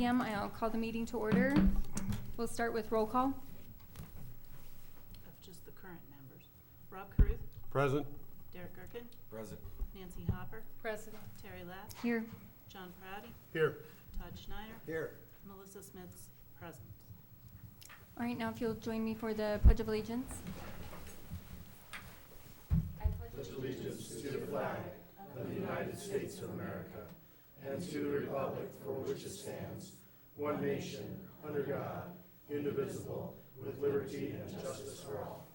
p.m. I'll call the meeting to order. We'll start with roll call. Of just the current members. Rob Caruth. Present. Derek Gerken. Present. Nancy Hopper. President. Terry Lapp. Here. John Prouty. Here. Todd Schneider. Here. Melissa Smith's present. All right, now if you'll join me for the Pledge of Allegiance. I pledge allegiance to the flag of the United States of America and to the republic for which it stands, one nation, under God, indivisible, with liberty and justice for all.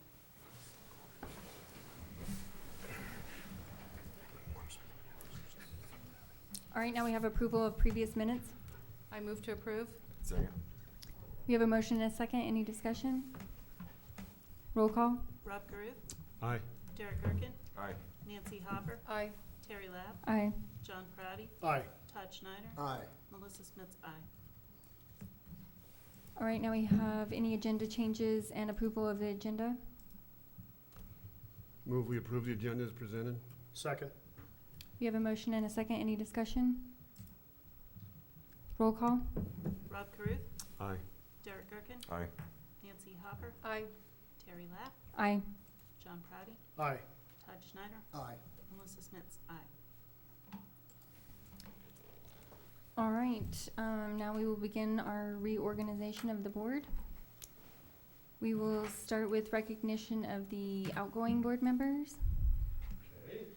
All right, now we have approval of previous minutes. I move to approve. Second. We have a motion and a second. Any discussion? Roll call. Rob Caruth. Aye. Derek Gerken. Aye. Nancy Hopper. Aye. Terry Lapp. Aye. John Prouty. Aye. Todd Schneider. Aye. Melissa Smith's aye. All right, now we have any agenda changes and approval of the agenda. Move we approve the agenda as presented. Second. We have a motion and a second. Any discussion? Roll call. Rob Caruth. Aye. Derek Gerken. Aye. Nancy Hopper. Aye. Terry Lapp. Aye. John Prouty. Aye. Todd Schneider. Aye. Melissa Smith's aye. All right, now we will begin our reorganization of the board. We will start with recognition of the outgoing board members. Okay,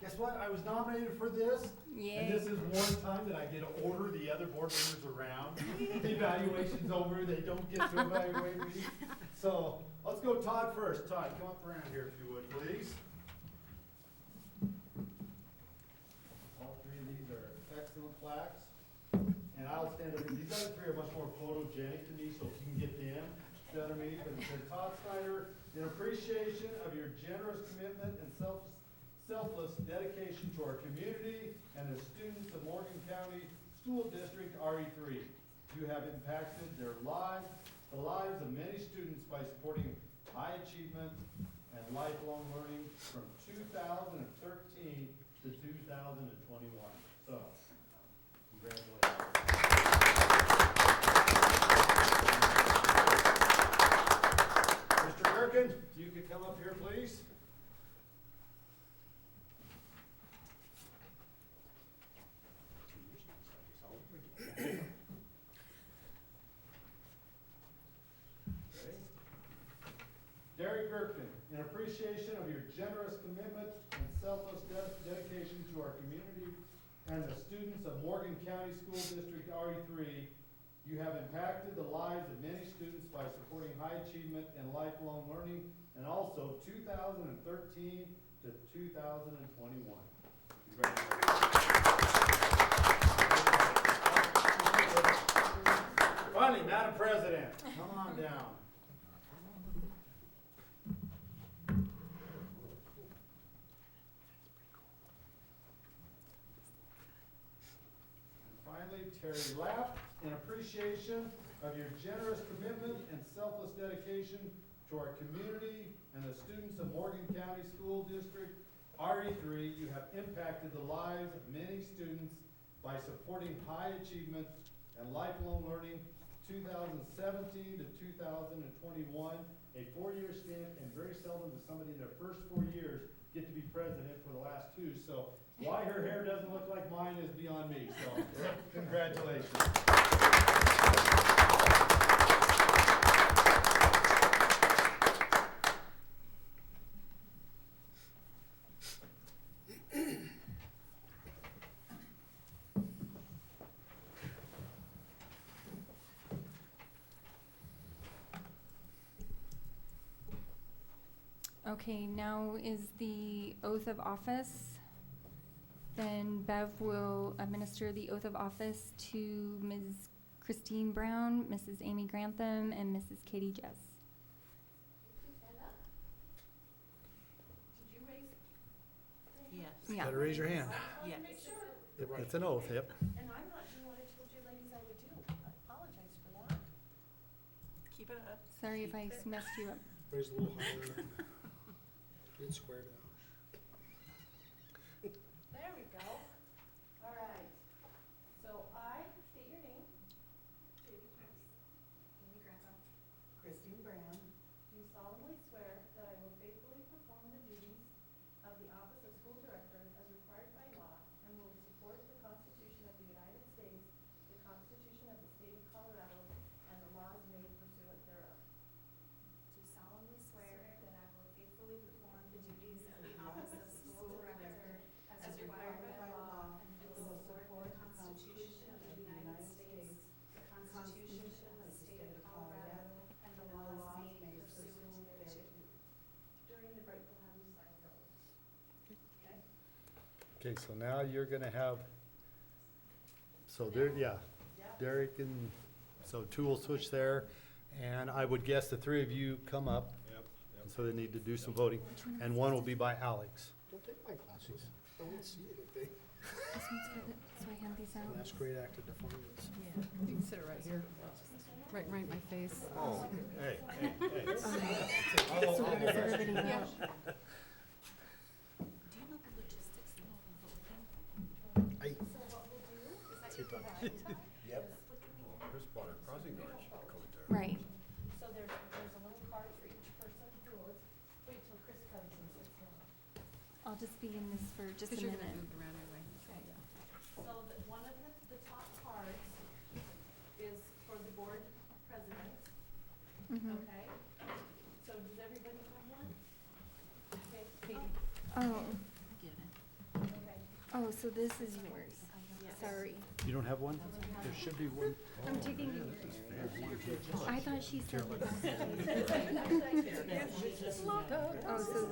guess what? I was nominated for this, and this is one time that I get to order the other board members around. The evaluation's over, they don't get to evaluate me. So, let's go Todd first. Todd, come up around here if you would, please. All three of these are excellent plaques. And I'll stand up, these other three are much more photogenic to me, so if you can get them, better me. But it says, Todd Snyder, in appreciation of your generous commitment and selfless dedication to our community and the students of Morgan County School District RE3. You have impacted their lives, the lives of many students by supporting high achievement and lifelong learning from 2013 to 2021. So, congratulations. Mr. Gerken, if you could come up here, please. Okay. Derek Gerken, in appreciation of your generous commitment and selfless dedication to our community and the students of Morgan County School District RE3, you have impacted the lives of many students by supporting high achievement and lifelong learning, and also 2013 to 2021. Congratulations. Finally, Madam President, come on down. And finally, Terry Lapp, in appreciation of your generous commitment and selfless dedication to our community and the students of Morgan County School District RE3, you have impacted the lives of many students by supporting high achievement and lifelong learning 2017 to 2021, a 4-year stint, and very seldom does somebody in their first 4 years get to be president for the last 2. So why her hair doesn't look like mine is beyond me. So congratulations. Okay, now is the oath of office. Then Bev will administer the oath of office to Ms. Christine Brown, Mrs. Amy Grantham, and Mrs. Katie Jess. Did you raise? Yes. Yeah. Better raise your hand. Yes. It's an oath, yep. And I'm not doing what I told you ladies I would do. I apologize for that. Keep it up. Sorry if I messed you up. Raise a little higher. Get squared out. There we go. All right. So I state your name. Christine Brown, do solemnly swear that I will faithfully perform the duties of the office of school director as required by law and will support the Constitution of the United States, the Constitution of the State of Colorado, and the laws made pursuant thereof. Do solemnly swear that I will faithfully perform the duties of the office of school director as required by law and will support the Constitution of the United States, the Constitution of the State of Colorado, and the laws made pursuant thereto. During the break, we'll have you sign those. Okay? Okay, so now you're gonna have, so there, yeah, Derek and, so two will switch there. And I would guess the three of you come up. Yep. And so they need to do some voting. And one will be by Alex. Don't take my glasses. I won't see anything. This one's for the, so I hand these out. That's great act of defiance. You can sit right here, right in my face. Oh, hey, hey, hey. So what does everybody vote? Do you know the logistics of voting? I, So what we'll do is that you're divided. yep. Chris bought a crossing guard coat there. Right. So there's a little card for each person who will, wait till Chris comes and sits down. I'll just be in this for just a Because you're minute. gonna move around anyway. Okay. So that one of the top cards is for the board president, Mhm. okay? So does everybody have one? Okay, Katie, Oh, Get it. okay. oh, so this is yours. Sorry. You don't have one? There should be one. I'm taking it. I thought she said the best. Oh, so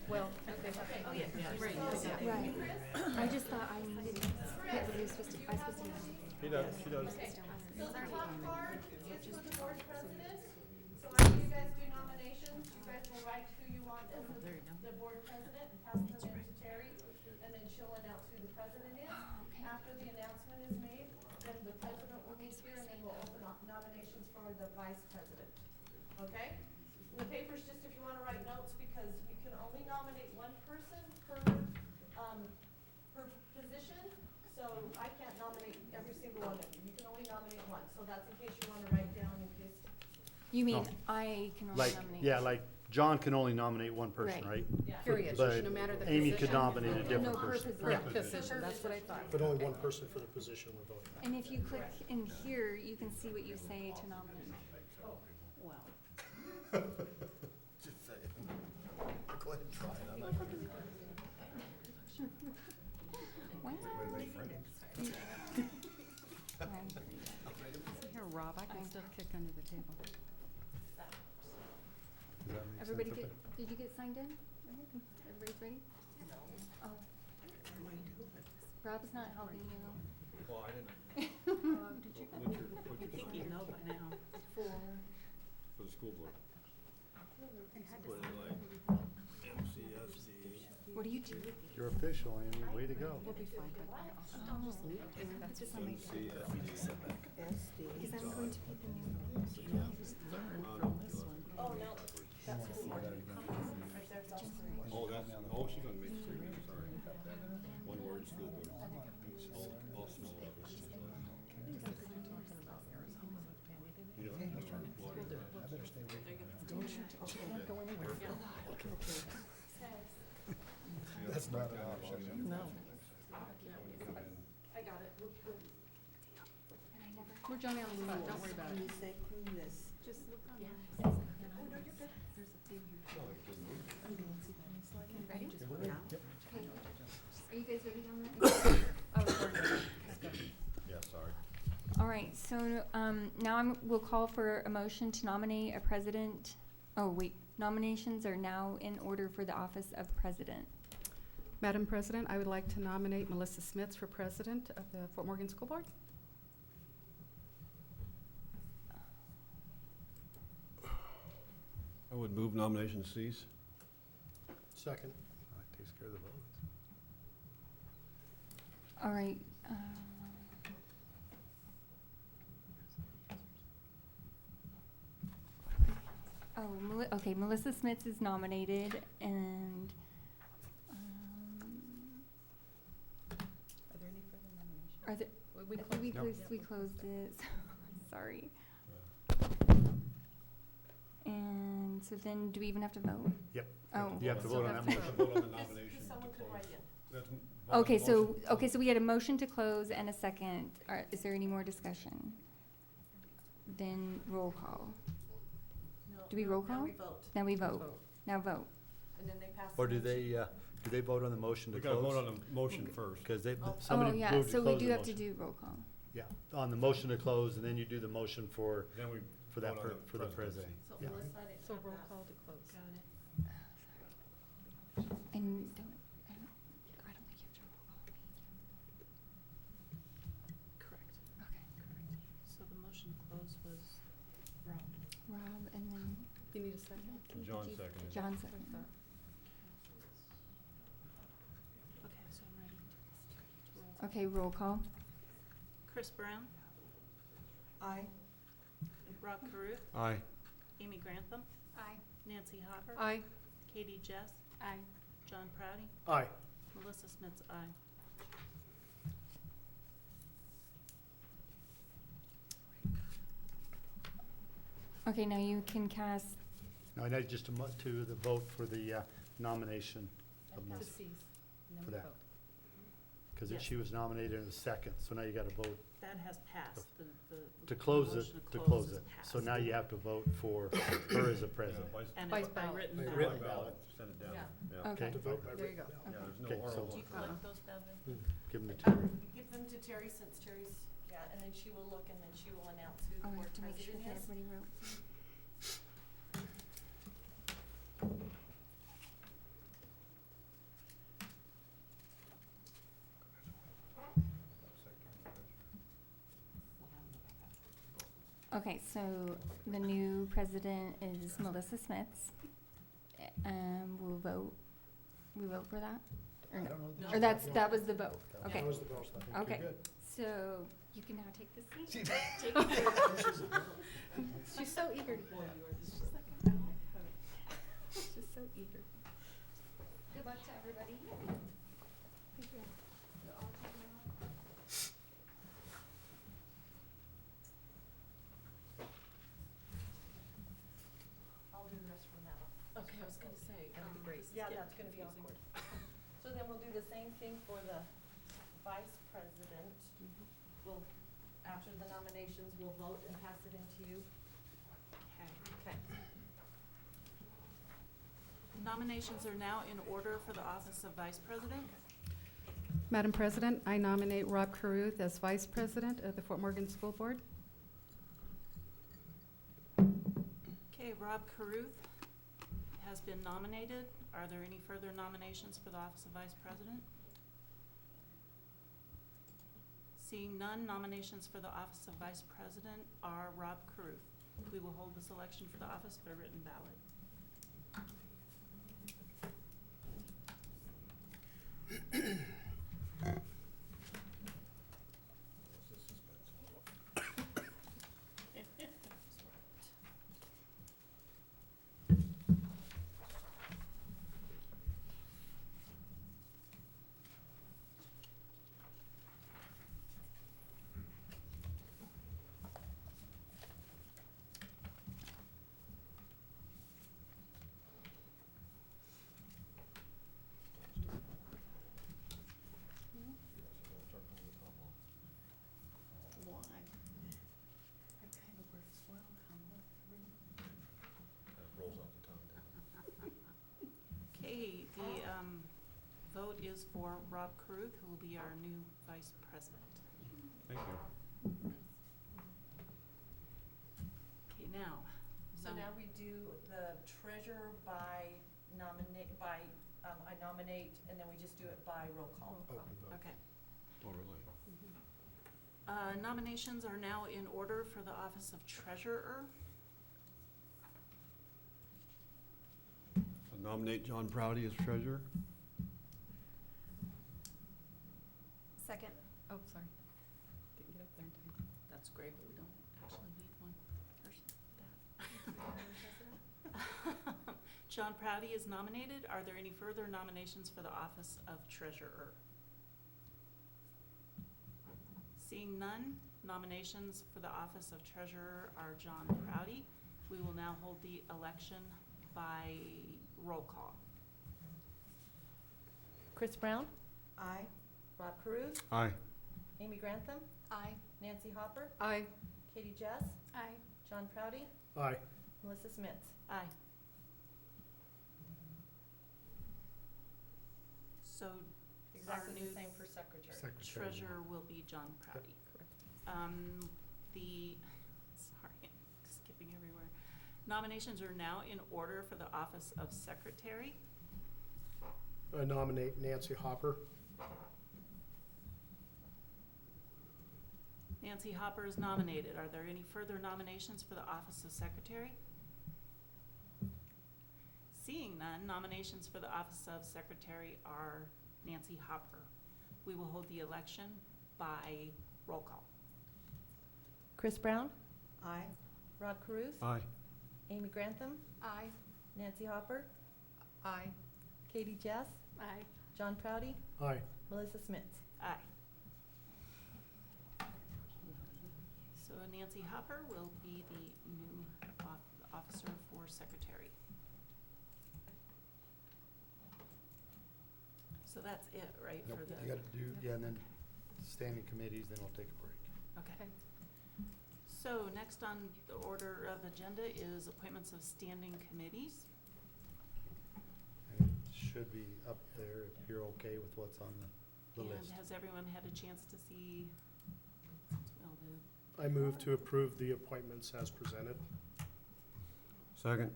Well, okay. Oh, yeah, right. right. I just thought I needed to hit what he was supposed to, I was supposed to do. He does, she does. Okay, so the top card is for the board president. So after you guys do nominations, you guys will write who you want as the board president and pass them in to Terry, and then she'll announce who the president is. After the announcement is made, then the president will be here, and then we'll open up nominations for the vice president. Okay? The paper's just if you wanna write notes, because you can only nominate one person per position. So I can't nominate every single one of you. You can only nominate one. So that's in case you wanna write down in case. You mean Oh. I can only Like, nominate? yeah, like John can only nominate one person, Right. right? Yeah. Period, But no matter the Amy position. could nominate a No, different per person. position. Yeah, position, that's what I thought. But only one person for the position we're voting. And if you click in here, you can see what you say to nominate. Wow. Just saying. Go ahead and try it. I'm not gonna do it. Wow. Right. Here, Rob, I can still kick under the table. Does that make Everybody sense? get, did you get signed in? Everybody's ready? No. Oh. Rob's not helping you. Well, I didn't, Did you? what's your You know by now. for the school board? Put it like MCSD. What do you do? You're official, Amy, way to go. We'll be fine. Oh, that's just on my desk. MCSD. Because I'm going to put the new. Oh, no. That's school board. Right there, that's school. Oh, that's, oh, she's gonna make three, sorry. One word, school board. All small letters. You know, That's not an option. No. I got it. And I never. We're Johnny on the spot, don't worry about it. Just look on. Ready? Okay. Are you guys ready on that? Oh, we're Yeah, sorry. All right, so, now we'll call for a motion to nominate a president. Oh, wait, nominations are now in order for the office of president. Madam President, I would like to nominate Melissa Smits for president of the Fort Morgan School Board. I would move nomination cease. Second. That takes care of the vote. All right. Okay, Melissa Smits is nominated, and, Are there any further nominations? are there, We I think we No. closed, we closed it. sorry. And so then, do we even have to vote? Yep. Oh. You have to vote on that motion. Vote on the nomination. Someone to could close. write in. Let's vote on Okay, the so, motion to close. okay, so we had a motion to close and a second. Is there any more discussion? Then roll call. No, Do we roll call? Now we vote, Now we vote. Now vote. and then they pass. Or the do motion. they vote on the motion to We gotta close? vote on the motion first. Because they, Oh. Oh, somebody yeah, moved to so we close do the have to motion. do roll call. Yeah, on the motion to close, and then you do the motion for Then we that, vote on for the presidency. president. So Yeah. Melissa, I didn't So have roll that. call to close. Got it. And don't, I don't think you have to roll call me. Correct. Okay. So the motion to close was Rob. Rob, and then You need a second? John seconded. John second. Okay, so I'm ready. Roll. Okay, roll call. Chris Brown, Aye. Rob Caruth, Aye. Amy Grantham, Aye. Nancy Hopper, Aye. Katie Jess, Aye. John Proudy, Aye. Melissa Smith's aye. Okay, now you can cast, No, I need just to the vote for the nomination of To Melissa, cease. And then For we that. vote. because Yes. she was nominated in a second, so now you gotta vote That has passed, to close motion it, to close it. has So passed. now you have to vote for her as a Yeah, president. And Vice it's by ballot. written By ballot. written ballot, send it down. Yeah. Yeah. okay. To vote by There you go. Yeah, there's no Okay, oral so- Do you vote. collect those, Bevan? Give them to Terry. Give them to Terry since Terry's, yeah, and then she will look and then she will announce who the Oh, I board have to make sure president that is. everybody wrote. Okay, so the new president is Melissa Smiths. We'll vote, we vote for that? Or no? No. Or that was the vote, okay. That was the vote, so I think Okay. you're good. So you can now take the seat. She's so eager to go. She's so eager. Good luck to everybody. Thank you. I'll do the rest from now. Okay, I was gonna say, That'd be great. Yeah, that's gonna be awkward. So then we'll do the same thing for the vice president. We'll, after the nominations, we'll vote and pass it into you. Okay. Nominations are now in order for the office of Vice President. Madam President, I nominate Rob Caruth as Vice President of the Fort Morgan School Board. Okay, Rob Caruth has been nominated. Are there any further nominations for the office of Vice President? Seeing none, nominations for the office of Vice President are Rob Caruth. We will hold this election for the office by written ballot. Rolls off the tongue. Okay, the vote is for Rob Caruth, who will be our new Vice President. Thank you. Okay, now. So now we do the treasurer by I nominate, and then we just do it by roll call. Okay. Oh, really? Nominations are now in order for the office of treasurer. I nominate John Proudy as treasurer. Second. Oh, sorry. Didn't get up there in time. That's great, but we don't actually need one person for that. John Proudy is nominated. Are there any further nominations for the office of treasurer? Seeing none, Nominations for the office of treasurer are John Prouty. We will now hold the election by roll call. Chris Brown? Aye. Rob Cruz? Aye. Amy Grantham? Aye. Nancy Hopper? Aye. Katie Jess? Aye. John Prouty? Aye. Melissa Smits? Aye. So Exactly new the same for secretary. treasurer will be John Prouty. Sorry, skipping everywhere. Nominations are now in order for the office of secretary. I nominate Nancy Hopper. Nancy Hopper is nominated. Are there any further nominations for the office of secretary? Seeing none, nominations for the office of secretary are Nancy Hopper. We will hold the election by roll call. Chris Brown? Aye. Rob Cruz? Aye. Amy Grantham? Aye. Nancy Hopper? Aye. Katie Jess? Aye. John Prouty? Aye. Melissa Smits? Aye. So Nancy Hopper will be the new officer for secretary. So that's it, right, Nope, for the? you gotta do, yeah, and then standing committees, then we'll take a break. Okay. So next on the order of agenda is appointments of standing committees. And it should be up there if you're okay with what's on the And list. has everyone had a chance to see all the? I move to approve the appointments as presented. Second.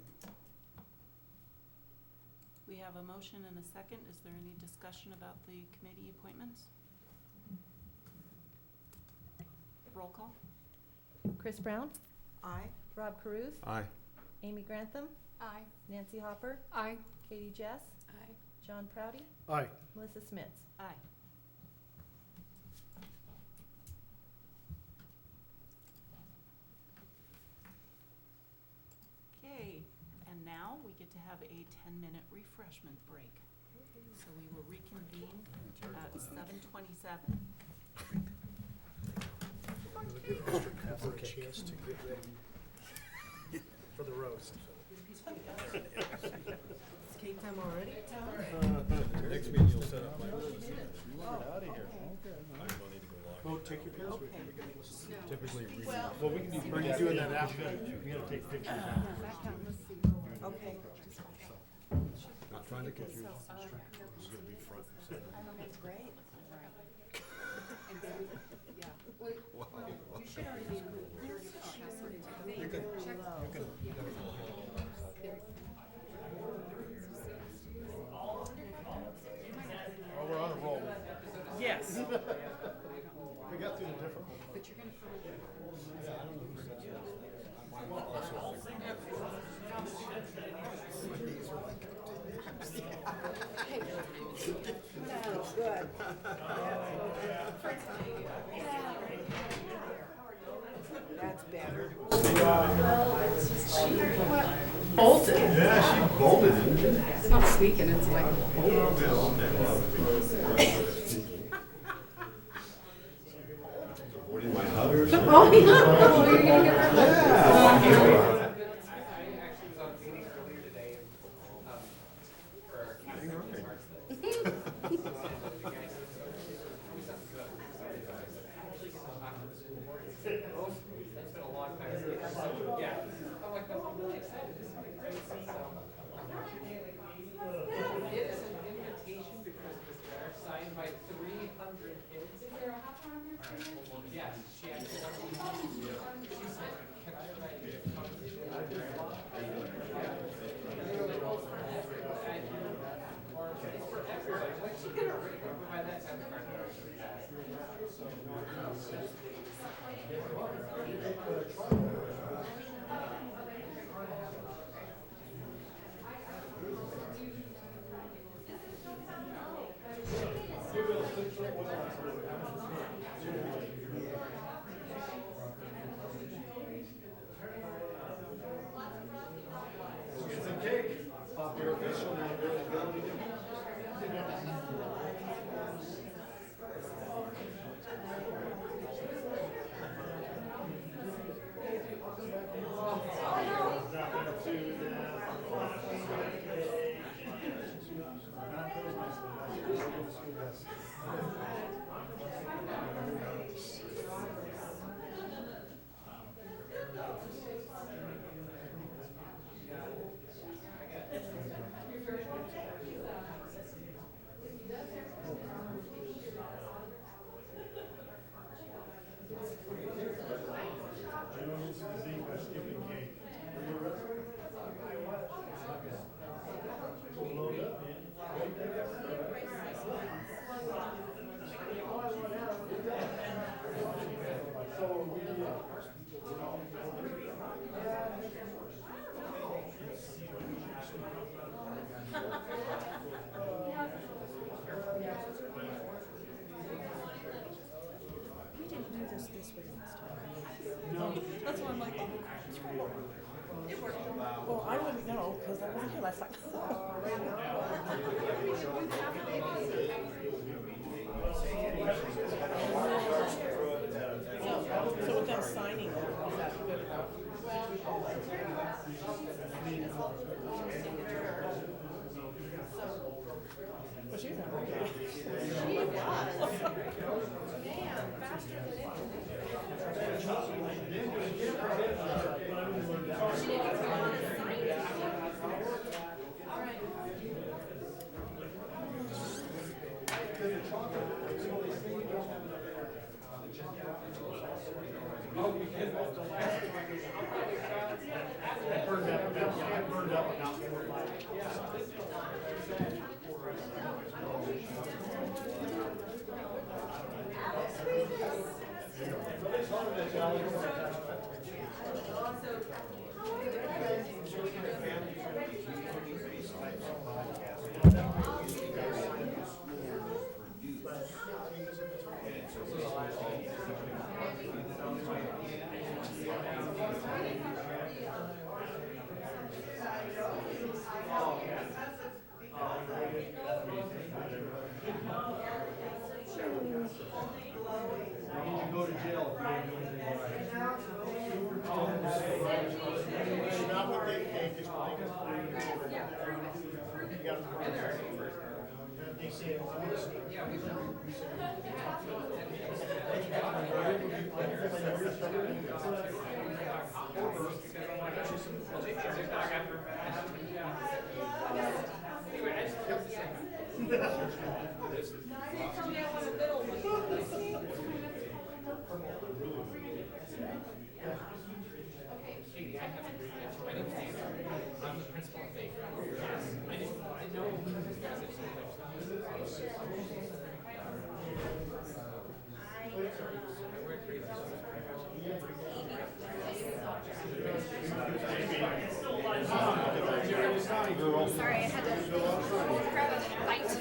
We have a motion and a second. Is there any discussion about the committee appointments? Roll call. Chris Brown? Aye. Rob Cruz? Aye. Amy Grantham? Aye. Nancy Hopper? Aye. Katie Jess? Aye. John Prouty? Aye. Melissa Smits? Aye. Okay, and now we get to have a 10-minute refreshment break. So we will reconvene at 7:27. Give Mr. Cooper a chance to get ready for the roast. It's cake time already? Next meeting you'll set up my. Out of here. Oh, take your pills with you. Typically read. Well, we can do, are you doing that after? We gotta take pictures after. Okay. Not trying to confuse you. This is gonna be front and center. That's great. You should already be included. Oh, we're on a roll. Yes. We got through the difficult. But you're gonna come Good. That's better. Bolted. Yeah, she bolted it. It's not squeaking, it's like. Oh, yeah. That's why I'm like, oh, scroll over. It worked. Well, I wouldn't know, because I wasn't here last night. So with them signing, is that good enough? Well, she's not ready. She was. Man, faster than anything. She didn't get to go on and sign it. All right. Burned up about 4 or 5. Go to jail if you don't do anything right. Not what they think, just what they you gotta prove it. They say Sorry, I had to grab a bite.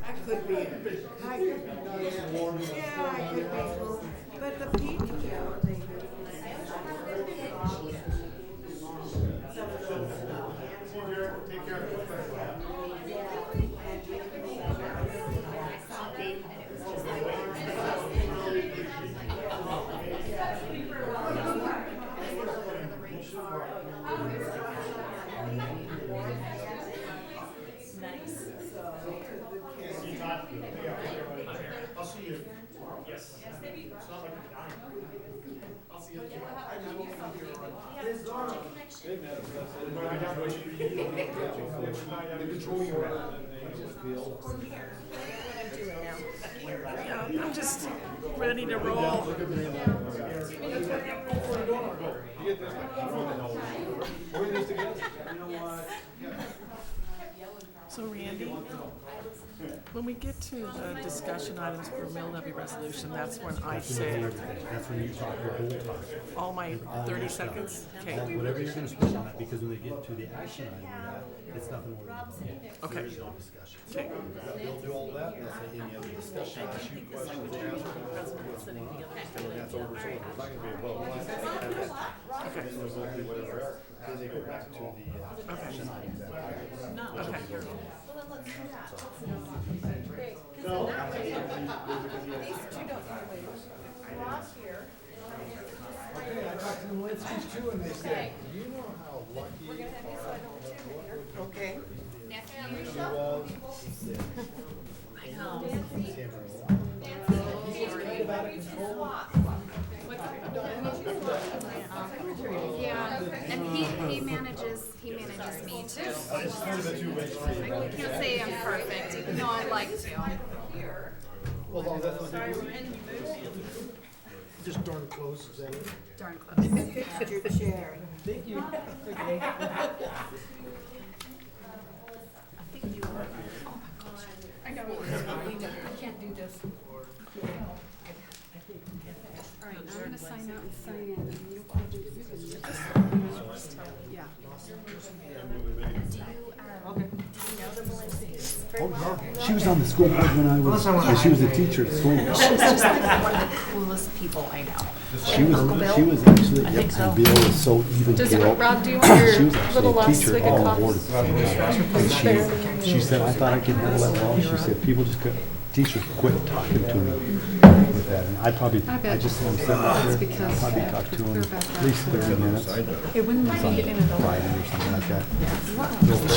I could be. But the PTO. Take care of it. I'll see you. Yes. It's not like I'm dying. I'll see you. I'm just ready to roll. So Randy, when we get to the discussion items for mill levy resolution, that's when I say That's when you talk your whole time. all my 30 seconds? Okay, Whatever you're gonna spend on it, because when they get to the action item of that, it's nothing more than. okay, There is no discussion. okay. They'll do all that, and they'll say any other discussion, ask you questions, ask and that's over, so there's not gonna be a vote. And then they'll go through whatever else, then they go back to the action items that higher. Okay. Ross here. I talked to the Linsky's too, and they said, you know how lucky. We're gonna have you slide over too, right here. Okay. And reshuffle people. Yeah, and he manages me too. I can't say I'm perfect, even though I'd like to. Just darn close, is that it? Darn close. Fixed your chair. Thank you. I know, I can't do this. All right, I'm gonna sign out and sign in, and you can do this. Yeah. Oh, yeah. She was on the school board when I was, she was a teacher at school. She's just like one of the coolest people I know. She was actually, yep, and Bill was so even Does killed. Rob, do you want your She was little actually a last teacher swig at of all board. coffee? And she said, I thought I could handle that well. She said, people just couldn't, teachers quit talking to me with that. And I just, I'm sitting out That's here, because I'll probably talk to him at least 30 minutes. It wouldn't let me get in at all. Friday or something like that.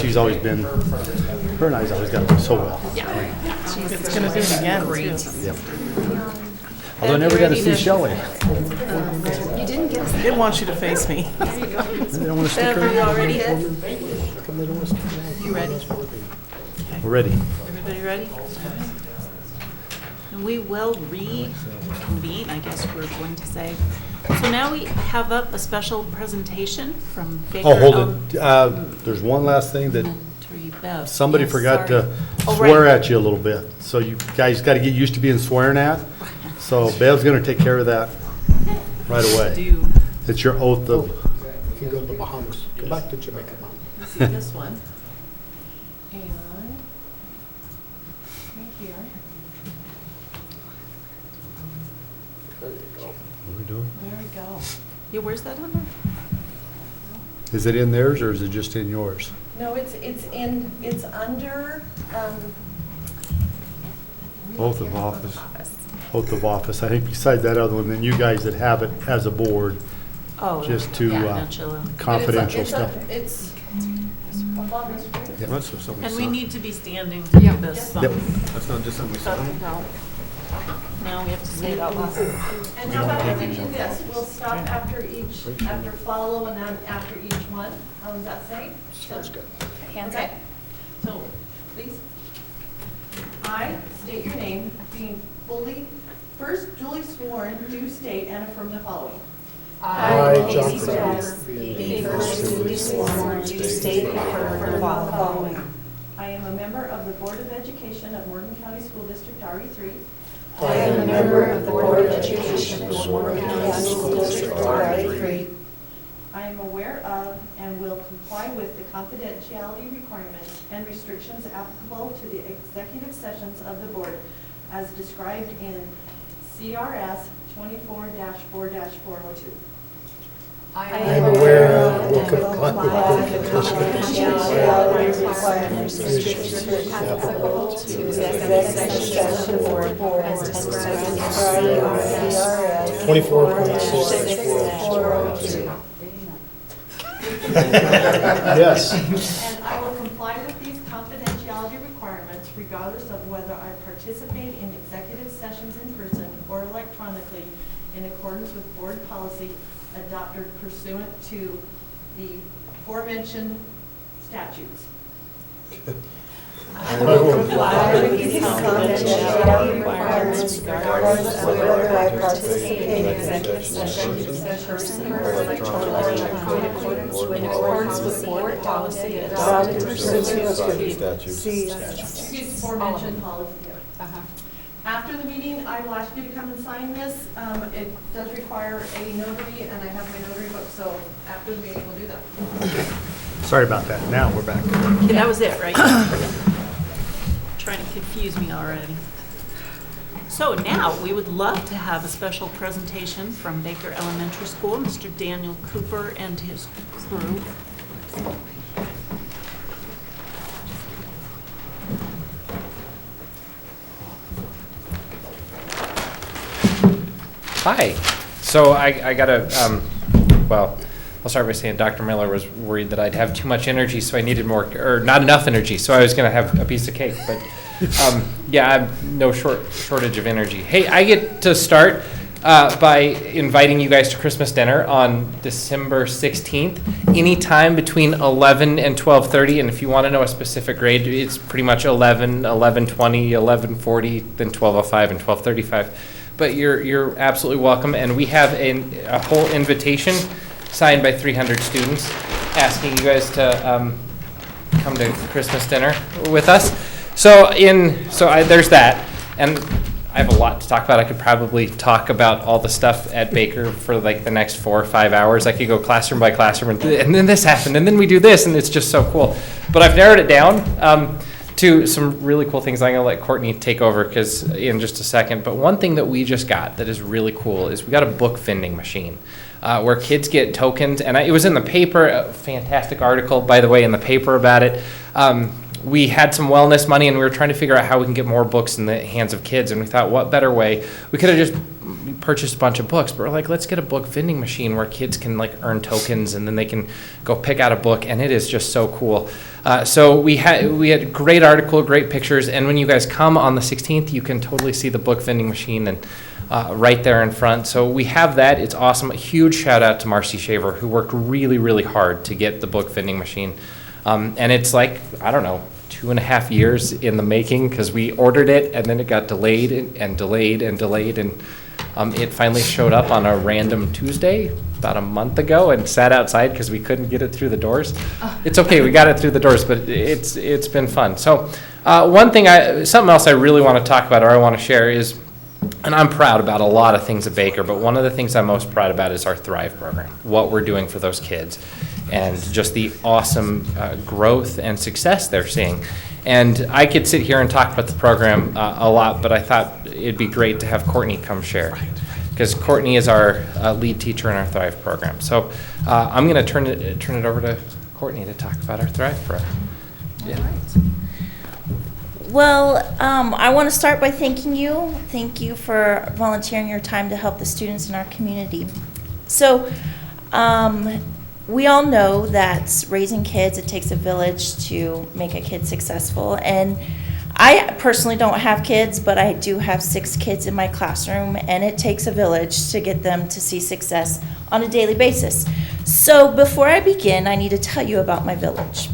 She's always been, her and I's always got along so well. It's gonna do it again, too. Yep. Although I never got to see Shelley. You didn't get It wants you to face me. They don't want to stick Are you around. already How come they don't want to stick around? You ready? We're ready. Everybody ready? And we will reconvene, I guess we're going to say. So now we have up a special presentation from Baker Oh, hold it. There's one last thing that Elementary Bev. somebody Yes, forgot to sorry. Oh, swear right. at you a little bit. So you guys got to get used to being swearing at. So Bev's going to take care of that right away. Do, It's your oath of, You can go to the Bahamas, go back to Jamaica, Mom. let's see this one. And right here. There you go. what are we doing? There we go. Yeah, where's that under? Is it in theirs or is it just in yours? No, it's under, Oath of office. Oath of office. I think besides that other one, then you guys that have it as a board, Oh. just to yeah, no, chill. confidential it's stuff. it's up on the screen. Yeah. That's if somebody And we signs. need to be standing to do Yep. this. Yep. That's not just somebody So, signing. no. Now we have to say it out loud. And how about we do this, we'll stop after follow and then after each one, how does that say? Sounds good. Hands Okay. up. So, please. I state your name, being fully, first duly sworn, do state and affirm the following. I, John Casey Crowe, Jones, being being first duly sworn, do state and affirm the following. I am a member of the Board of Education of Morgan County School District RE3. I am a member of the Board of Education of Warren County School District R33. I am aware of and will comply with the confidentiality requirements and restrictions applicable to the executive sessions of the board as described in CRS 24-4-402. I am aware of and will comply with the confidentiality requirements and restrictions applicable to the executive sessions of the board as described in CRS 24.6-402. Yes. And I will comply with these confidentiality requirements regardless of whether I participate in executive sessions in person or electronically in accordance with board policy adopted pursuant to the aforementioned statutes. I will comply with these confidentiality requirements regardless of whether I participate in executive sessions in person or electronically in accordance with board policy adopted pursuant to the Aforementioned policy. After the meeting, I will ask you to come and sign this. It does require a notary, and I have my notary book, so after the meeting, we'll do that. Sorry about that. Now we're back. Okay, that was it, right? Trying to confuse me already. So now, we would love to have a special presentation from Baker Elementary School, Mr. Daniel Cooper and his crew. Hi. So I gotta, well, I'll start by saying Dr. Miller was worried that I'd have too much energy, so I needed more, or not enough energy, so I was gonna have a piece of cake, but yeah, I have no shortage of energy. Hey, I get to start by inviting you guys to Christmas dinner on December 16th, anytime between 11 and 12:30, and if you want to know a specific grade, it's pretty much 11, 11:20, 11:40, then 12:05 and 12:35. But you're absolutely welcome, and we have a whole invitation signed by 300 students asking you guys to come to Christmas dinner with us. There's that, and I have a lot to talk about. I could probably talk about all the stuff at Baker for like the next 4 or 5 hours. I could go classroom by classroom, and then this happened, and then we do this, and it's just so cool. But I've narrowed it down to some really cool things. I'm gonna let Courtney take over in just a second. But one thing that we just got that is really cool is we got a book vending machine where kids get tokens. And it was in the paper, a fantastic article, by the way, in the paper about it. We had some wellness money and we were trying to figure out how we can get more books in the hands of kids. And we thought, what better way? We could have just purchased a bunch of books, but we're like, let's get a book vending machine where kids can like earn tokens and then they can go pick out a book, and it is just so cool. So we had a great article, great pictures, and when you guys come on the 16th, you can totally see the book vending machine and right there in front. So we have that. It's awesome. A huge shout out to Marcy Shaver, who worked really, really hard to get the book vending machine. And it's like, I don't know, 2.5 years in the making, because we ordered it and then it got delayed and delayed and delayed, and it finally showed up on a random Tuesday about a month ago and sat outside because we couldn't get it through the doors. It's okay, we got it through the doors, but it's been fun. So something else I really want to talk about, or I want to share, is, and I'm proud about a lot of things at Baker, but one of the things I'm most proud about is our Thrive program, what we're doing for those kids, and just the awesome growth and success they're seeing. And I could sit here and talk about the program a lot, but I thought it'd be great to have Courtney come share, because Courtney is our lead teacher in our Thrive program. So I'm going to turn it over to Courtney to talk about our Thrive program. Yeah. Well, I want to start by thanking you. Thank you for volunteering your time to help the students in our community. So we all know that raising kids, it takes a village to make a kid successful. And I personally don't have kids, but I do have 6 kids in my classroom, and it takes a village to get them to see success on a daily basis. So before I begin, I need to tell you about my village.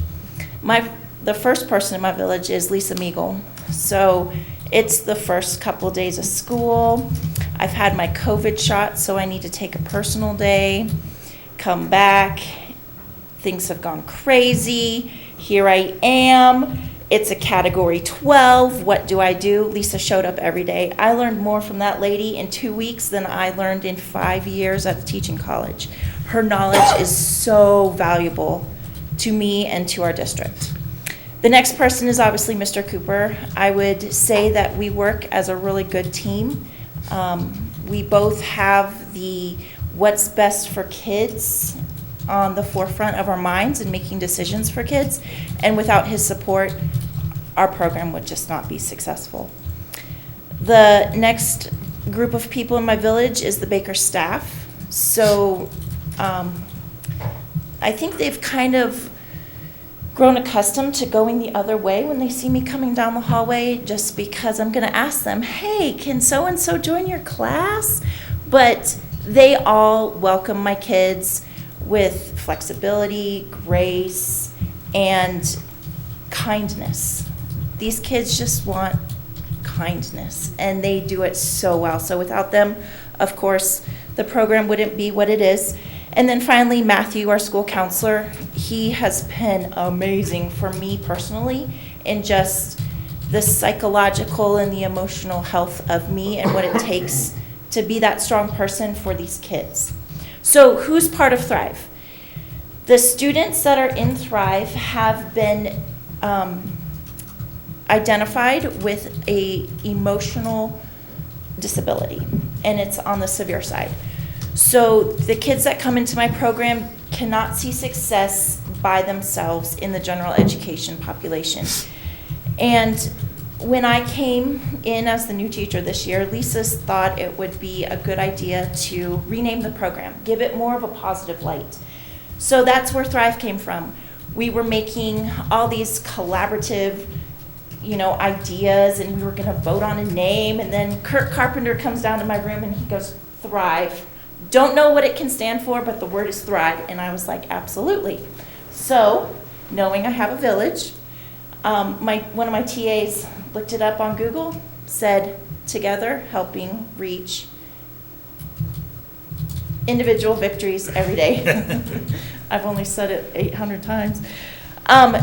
The first person in my village is Lisa Meagle. So it's the first couple of days of school. I've had my COVID shot, so I need to take a personal day, come back. Things have gone crazy. Here I am. It's a category 12. What do I do? Lisa showed up every day. I learned more from that lady in 2 weeks than I learned in 5 years at the teaching college. Her knowledge is so valuable to me and to our district. The next person is obviously Mr. Cooper. I would say that we work as a really good team. We both have the what's best for kids on the forefront of our minds and making decisions for kids. And without his support, our program would just not be successful. The next group of people in my village is the Baker staff. So I think they've kind of grown accustomed to going the other way when they see me coming down the hallway, just because I'm going to ask them, hey, can so-and-so join your class? But they all welcome my kids with flexibility, grace, and kindness. These kids just want kindness, and they do it so well. So without them, of course, the program wouldn't be what it is. And then finally, Matthew, our school counselor, he has been amazing for me personally in just the psychological and the emotional health of me and what it takes to be that strong person for these kids. So who's part of Thrive? The students that are in Thrive have been identified with a emotional disability, and it's on the severe side. So the kids that come into my program cannot see success by themselves in the general education population. And when I came in as the new teacher this year, Lisa thought it would be a good idea to rename the program, give it more of a positive light. So that's where Thrive came from. We were making all these collaborative, ideas, and we were gonna vote on a name, and then Kurt Carpenter comes down to my room and he goes, Thrive. Don't know what it can stand for, but the word is Thrive. And I was like, absolutely. So, knowing I have a village, one of my TAs looked it up on Google, said, together helping reach individual victories every day. I've only said it 800 times.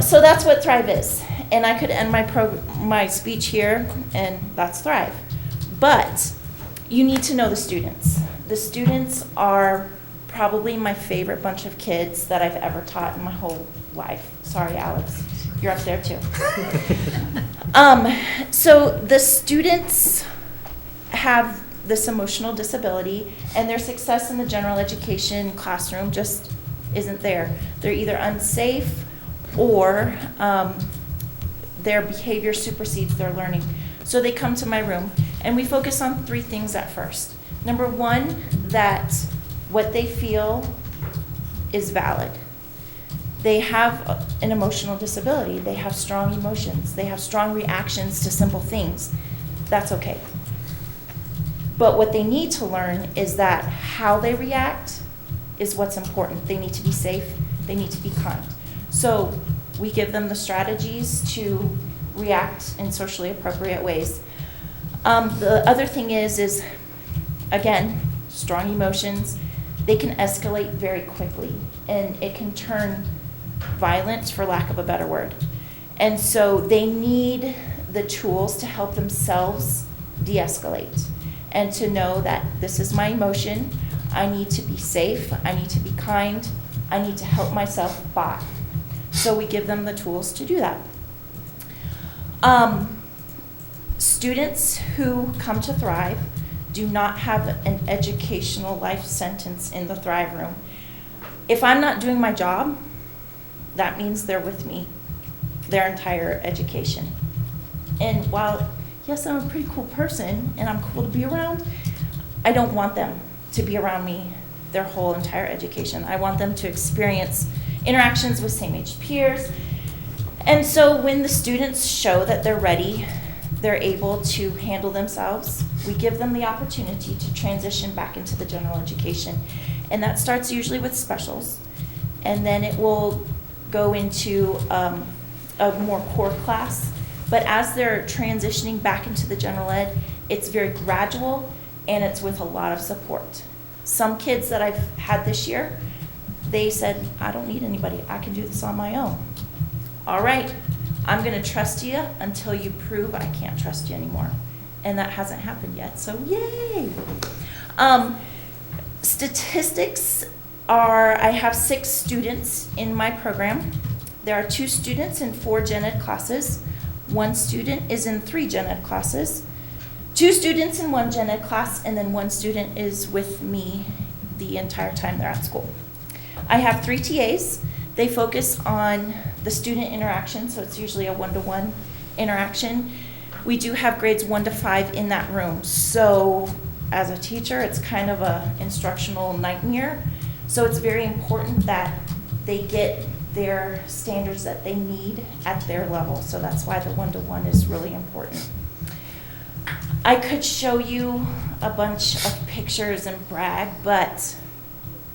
So that's what Thrive is. And I could end my speech here, and that's Thrive. But you need to know the students. The students are probably my favorite bunch of kids that I've ever taught in my whole life. Sorry, Alex. You're up there too. So the students have this emotional disability, and their success in the general education classroom just isn't there. They're either unsafe or their behavior supersedes their learning. So they come to my room, and we focus on 3 things at first. Number 1, that what they feel is valid. They have an emotional disability. They have strong emotions. They have strong reactions to simple things. That's okay. But what they need to learn is that how they react is what's important. They need to be safe. They need to be kind. So we give them the strategies to react in socially appropriate ways. The other thing is again, strong emotions. They can escalate very quickly, and it can turn violent, for lack of a better word. And so they need the tools to help themselves de-escalate and to know that this is my emotion. I need to be safe. I need to be kind. I need to help myself by. So we give them the tools to do that. Students who come to Thrive do not have an educational life sentence in the Thrive room. If I'm not doing my job, that means they're with me their entire education. And while, yes, I'm a pretty cool person and I'm cool to be around, I don't want them to be around me their whole entire education. I want them to experience interactions with same-age peers. And so when the students show that they're ready, they're able to handle themselves, we give them the opportunity to transition back into the general education. And that starts usually with specials. And then it will go into a more core class. But as they're transitioning back into the general ed, it's very gradual and it's with a lot of support. Some kids that I've had this year, they said, I don't need anybody. I can do this on my own. All right, I'm gonna trust you until you prove I can't trust you anymore. And that hasn't happened yet, so yay. Statistics are, I have 6 students in my program. There are 2 students in 4 gen ed classes. 1 student is in 3 gen ed classes. 2 students in 1 gen ed class, and then 1 student is with me the entire time they're at school. I have 3 TAs. They focus on the student interaction, so it's usually a 1-to-1 interaction. We do have grades 1 to 5 in that room. So as a teacher, it's kind of a instructional nightmare. So it's very important that they get their standards that they need at their level. So that's why the 1-to-1 is really important. I could show you a bunch of pictures and brag, but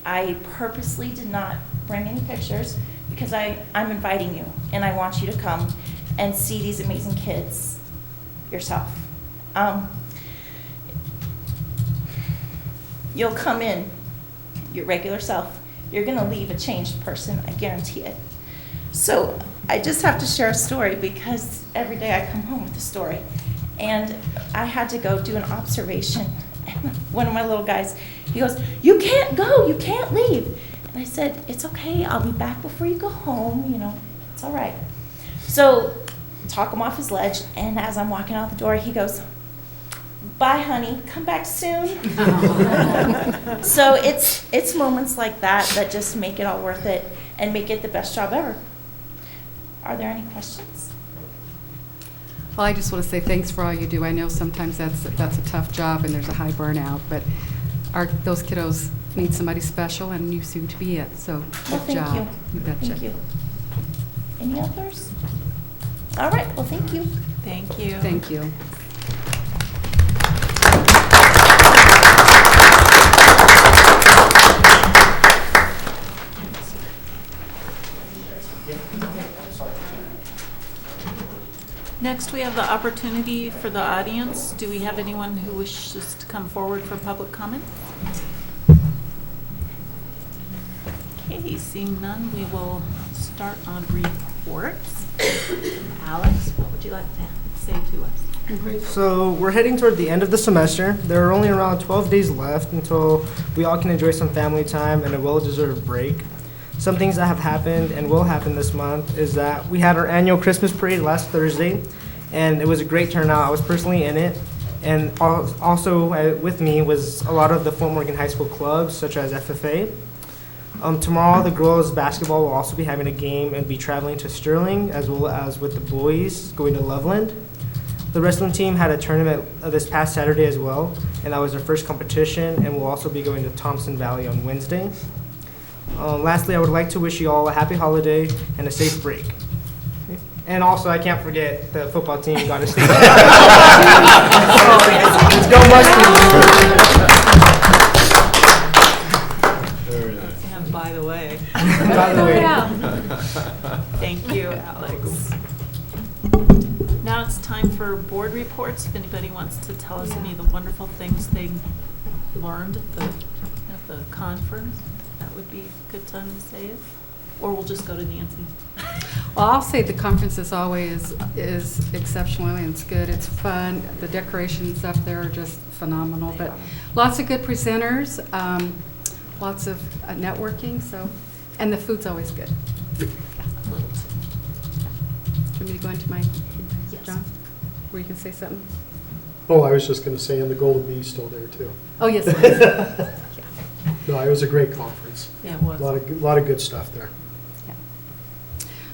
I purposely did not bring any pictures because I'm inviting you and I want you to come and see these amazing kids yourself. You'll come in your regular self. You're gonna leave a changed person, I guarantee it. So I just have to share a story because every day I come home with a story. And I had to go do an observation. And one of my little guys, he goes, "You can't go, you can't leave." And I said, "It's okay, I'll be back before you go home, you know, it's all right." So talk him off his ledge, and as I'm walking out the door, he goes, "Bye, honey, come back soon." So it's moments like that that just make it all worth it and make it the best job ever. Are there any questions? Well, I just want to say thanks for all you do. I know sometimes that's a tough job and there's a high burnout, but those kiddos need somebody special, and you seem to be it. So Well, good job. thank you. You betcha. Thank you. Any others? All right, well, thank you. Thank you. Thank you. Next, we have the opportunity for the audience. Do we have anyone who wishes to come forward for public comment? Okay, seeing none, we will start on reports. Alex, what would you like to say to us? So we're heading toward the end of the semester. There are only around 12 days left until we all can enjoy some family time and a well-deserved break. Some things that have happened and will happen this month is that we had our annual Christmas parade last Thursday, and it was a great turnout. I was personally in it. And also with me was a lot of the Fort Morgan High School clubs, such as FFA. Tomorrow, the girls' basketball will also be having a game and be traveling to Sterling, as well as with the boys going to Loveland. The wrestling team had a tournament this past Saturday as well, and that was their first competition, and we'll also be going to Thompson Valley on Wednesday. Lastly, I would like to wish you all a happy holiday and a safe break. And also, I can't forget the football team got a state. Let's go Mustangs! And by the way. By the way. Thank you, Alex. Now it's time for board reports. If anybody wants to tell us any of the wonderful things they learned at the conference, that would be a good time to say it. Or we'll just go to Nancy. Well, I'll say the conference as always is exceptional and it's good. It's fun. The decorations up there are just phenomenal. But lots of good presenters, lots of networking. And the food's always good. Do you want me to go into my, John, where you can say something? Oh, I was just gonna say, and the Golden Bee's still there too. Oh, yes, it is. No, it was a great conference. Yeah, it was. A lot of good stuff there.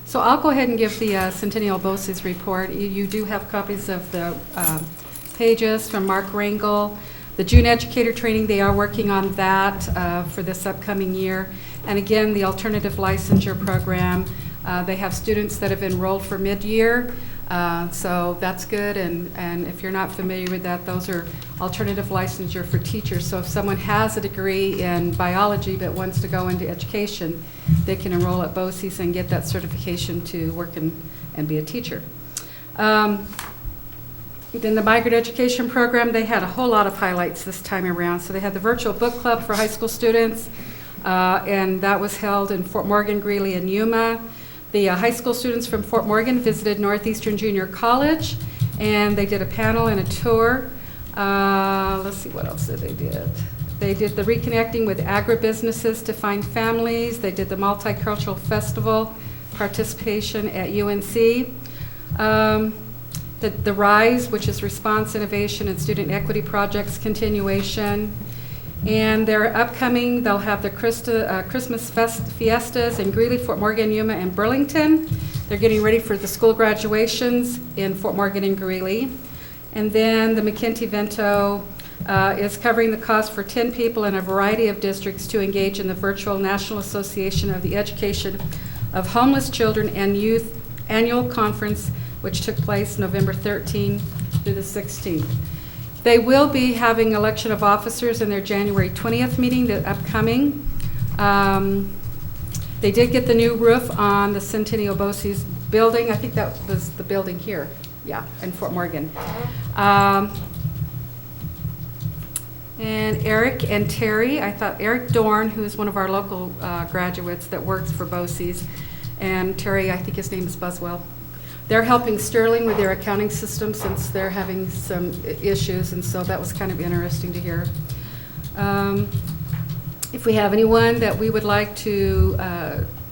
So I'll go ahead and give the Centennial Boces report. You do have copies of the pages from Mark Rangel. The June educator training, they are working on that for this upcoming year. And again, the alternative licensure program, they have students that have enrolled for mid-year. So that's good, and if you're not familiar with that, those are alternative licensure for teachers. So if someone has a degree in biology but wants to go into education, they can enroll at Boces and get that certification to work and be a teacher. Then the Migrant education program, they had a whole lot of highlights this time around. So they had the virtual book club for high school students, and that was held in Fort Morgan, Greeley, and Yuma. The high school students from Fort Morgan visited Northeastern Junior College, and they did a panel and a tour. Let's see, what else did they did? They did the reconnecting with agribusinesses to find families. They did the multicultural festival participation at UNC. The RISE, which is Response, Innovation, and Student Equity Projects continuation. And they're upcoming, they'll have the Christmas fiestas in Greeley, Fort Morgan, Yuma, and Burlington. They're getting ready for the school graduations in Fort Morgan and Greeley. And then the McKinty-Vento is covering the cost for 10 people in a variety of districts to engage in the virtual National Association of the Education of Homeless Children and Youth annual conference, which took place November 13 through the 16th. They will be having election of officers in their January 20th meeting, the upcoming. They did get the new roof on the Centennial Boces building. I think that was the building here, yeah, in Fort Morgan. And Eric and Terry, Eric Dorn, who's one of our local graduates that works for Boces, and Terry, I think his name is Buswell. They're helping Sterling with their accounting system since they're having some issues, and so that was kind of interesting to hear. If we have anyone that we would like to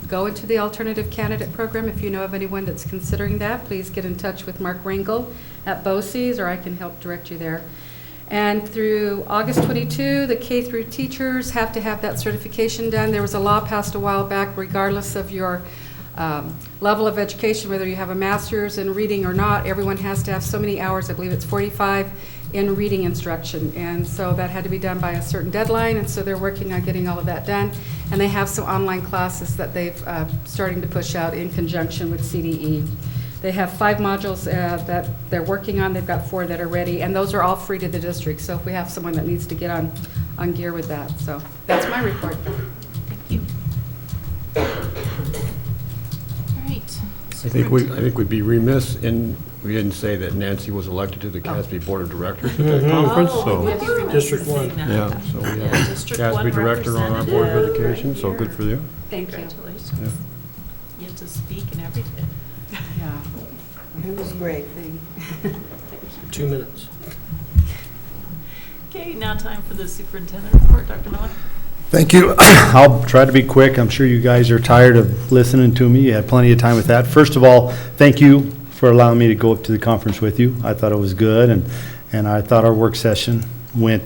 go into the alternative candidate program, if you know of anyone that's considering that, please get in touch with Mark Rangel at Boces, or I can help direct you there. And through August 22, the K through teachers have to have that certification done. There was a law passed a while back, regardless of your level of education, whether you have a master's in reading or not, everyone has to have so many hours, I believe it's 45, in reading instruction. And so that had to be done by a certain deadline, and so they're working on getting all of that done. And they have some online classes that they've starting to push out in conjunction with CDE. They have 5 modules that they're working on. They've got 4 that are ready, and those are all free to the district. So if we have someone that needs to get on gear with that. So that's my report. Thank you. I think we'd be remiss in, we didn't say that Nancy was elected to the CASB Board of Directors at that conference, so. District 1. Yeah, so we have a District 1 CASB Director on our Board of representative Education, so good for you. Thank you. Congratulations. Yeah. You have to speak and everything. Yeah. It was great. 2 minutes. Okay, now time for the superintendent report. Dr. Miller? Thank you. I'll try to be quick. I'm sure you guys are tired of listening to me. You had plenty of time with that. First of all, thank you for allowing me to go up to the conference with you. I thought it was good, and I thought our work session went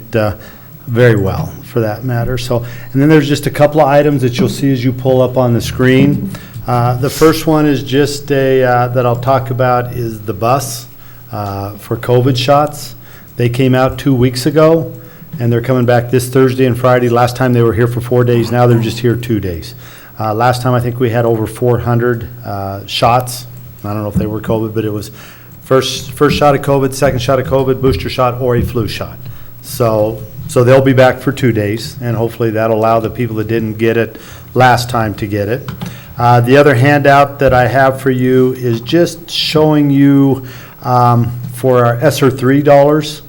very well, for that matter. So, and then there's just a couple of items that you'll see as you pull up on the screen. The first one is just that I'll talk about is the bus for COVID shots. They came out 2 weeks ago, and they're coming back this Thursday and Friday. Last time they were here for 4 days. Now they're just here 2 days. Last time I think we had over 400 shots. I don't know if they were COVID, but it was first shot of COVID, second shot of COVID, booster shot, or a flu shot. So they'll be back for 2 days, and hopefully that'll allow the people that didn't get it last time to get it. The other handout that I have for you is just showing you for our ESSER 3 dollars.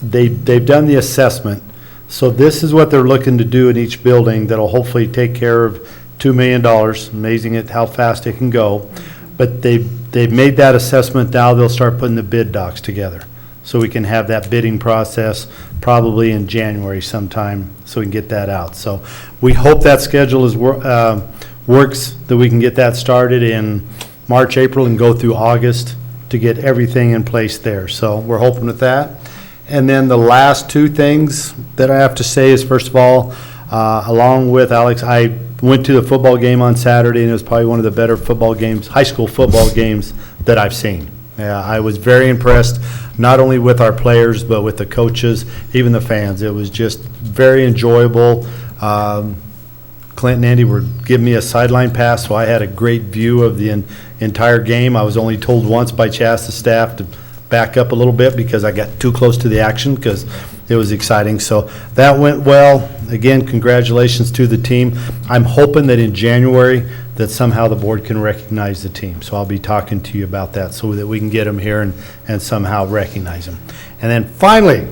They've done the assessment. So this is what they're looking to do in each building that'll hopefully take care of $2 million. Amazing at how fast it can go. But they've made that assessment. Now they'll start putting the bid docs together. So we can have that bidding process probably in January sometime, so we can get that out. So we hope that schedule is works, that we can get that started in March, April, and go through August to get everything in place there. So we're hoping with that. And then the last 2 things that I have to say is, first of all, along with Alex, I went to the football game on Saturday, and it was probably one of the better football games, high school football games that I've seen. I was very impressed, not only with our players, but with the coaches, even the fans. It was just very enjoyable. Clint and Andy were giving me a sideline pass, so I had a great view of the entire game. I was only told once by Chasta's staff to back up a little bit because I got too close to the action because it was exciting. So that went well. Again, congratulations to the team. I'm hoping that in January that somehow the board can recognize the team. So I'll be talking to you about that so that we can get them here and somehow recognize them. And then finally,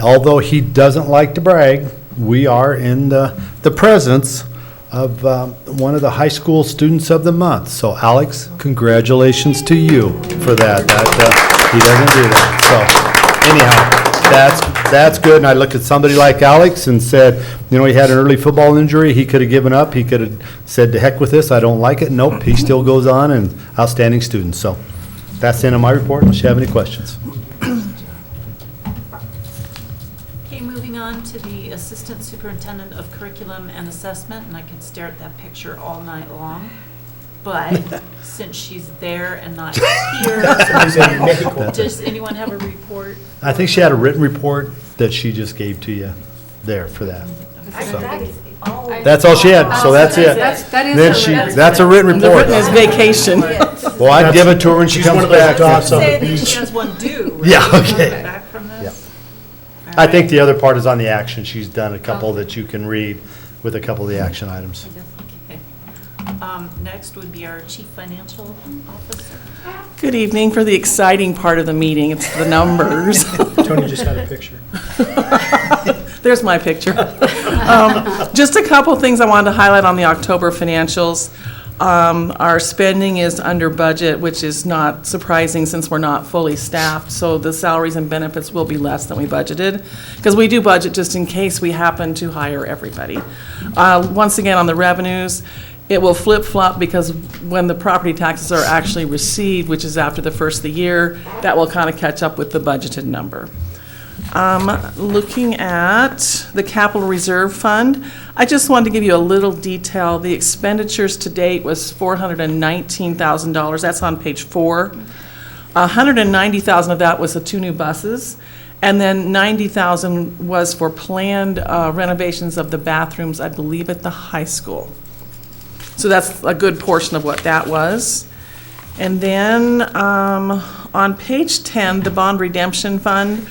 although he doesn't like to brag, we are in the presence of one of the high school students of the month. So Alex, congratulations to you for that. He doesn't do that. So anyhow, that's good. And I looked at somebody like Alex and said, you know, he had an early football injury. He could have given up. He could have said, to heck with this, I don't like it. Nope, he still goes on, and outstanding student. So that's the end of my report, unless you have any questions. Okay, moving on to the Assistant Superintendent of Curriculum and Assessment, and I could stare at that picture all night long. But since she's there and not here, does anyone have a report? I think she had a written report that she just gave to you there for that. So. That's all she had, so that's it. That's a written report. It's vacation. Well, I'd give it to her when she comes back. Say that she has one due, right? Yeah, okay. Back from this? Yeah. I think the other part is on the action. She's done a couple that you can read with a couple of the action items. Okay. Next would be our Chief Financial Officer. Good evening. For the exciting part of the meeting, it's the numbers. Tony just had a picture. There's my picture. Just a couple things I wanted to highlight on the October financials. Our spending is under budget, which is not surprising since we're not fully staffed. So the salaries and benefits will be less than we budgeted, because we do budget just in case we happen to hire everybody. Once again, on the revenues, it will flip-flop because when the property taxes are actually received, which is after the first of the year, that will kind of catch up with the budgeted number. Looking at the capital reserve fund, I just wanted to give you a little detail. The expenditures to date was $419,000. That's on page 4. $190,000 of that was the 2 new buses, and then $90,000 was for planned renovations of the bathrooms, I believe, at the high school. So that's a good portion of what that was. And then on page 10, the bond redemption fund,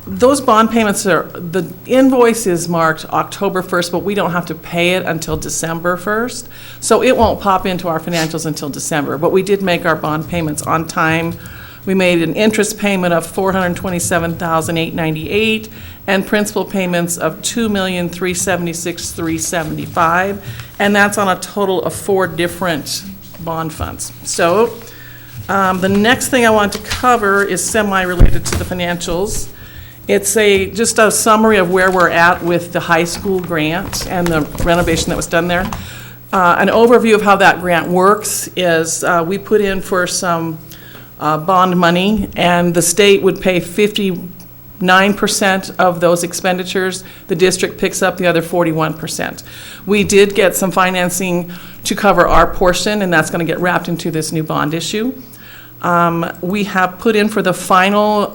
those bond payments the invoice is marked October 1st, but we don't have to pay it until December 1st. So it won't pop into our financials until December, but we did make our bond payments on time. We made an interest payment of $427,898 and principal payments of $2,376,375, and that's on a total of 4 different bond funds. So the next thing I want to cover is semi-related to the financials. It's just a summary of where we're at with the high school grant and the renovation that was done there. An overview of how that grant works is we put in for some bond money, and the state would pay 59% of those expenditures. The district picks up the other 41%. We did get some financing to cover our portion, and that's going to get wrapped into this new bond issue. We have put in for the final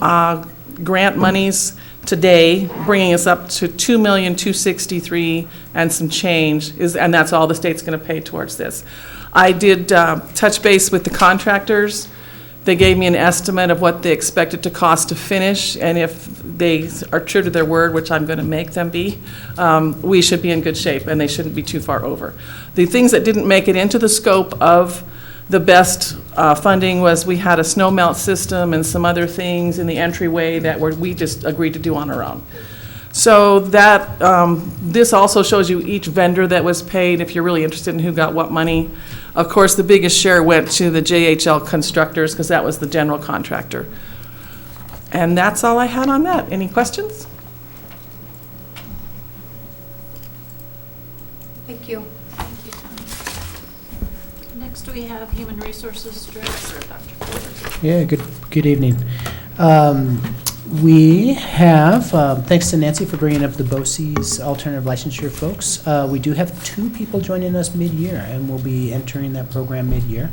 grant monies today, bringing us up to $2,263,000 and some change, and that's all the state's going to pay towards this. I did touch base with the contractors. They gave me an estimate of what they expected to cost to finish, and if they are true to their word, which I'm going to make them be, we should be in good shape, and they shouldn't be too far over. The things that didn't make it into the scope of the best funding was we had a snow melt system and some other things in the entryway that we just agreed to do on our own. So that this also shows you each vendor that was paid if you're really interested in who got what money. Of course, the biggest share went to the JHL constructors because that was the general contractor. And that's all I had on that. Any questions? Thank you. Thank you, Tony. Next, we have Human Resources Director, Dr. Porter. Yeah, good evening. We have, thanks to Nancy for bringing up the Boces alternative licensure folks, we do have 2 people joining us mid-year, and we'll be entering that program mid-year.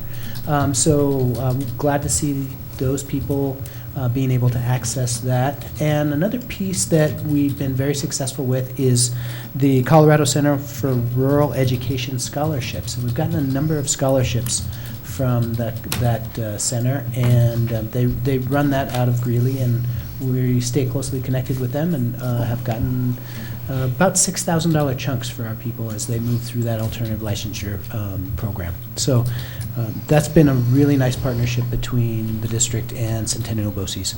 So I'm glad to see those people being able to access that. And another piece that we've been very successful with is the Colorado Center for Rural Education Scholarships. And we've gotten a number of scholarships from that center, and they run that out of Greeley, and we stay closely connected with them, and have gotten about $6,000 chunks for our people as they move through that alternative licensure program. So that's been a really nice partnership between the district and Centennial Boces.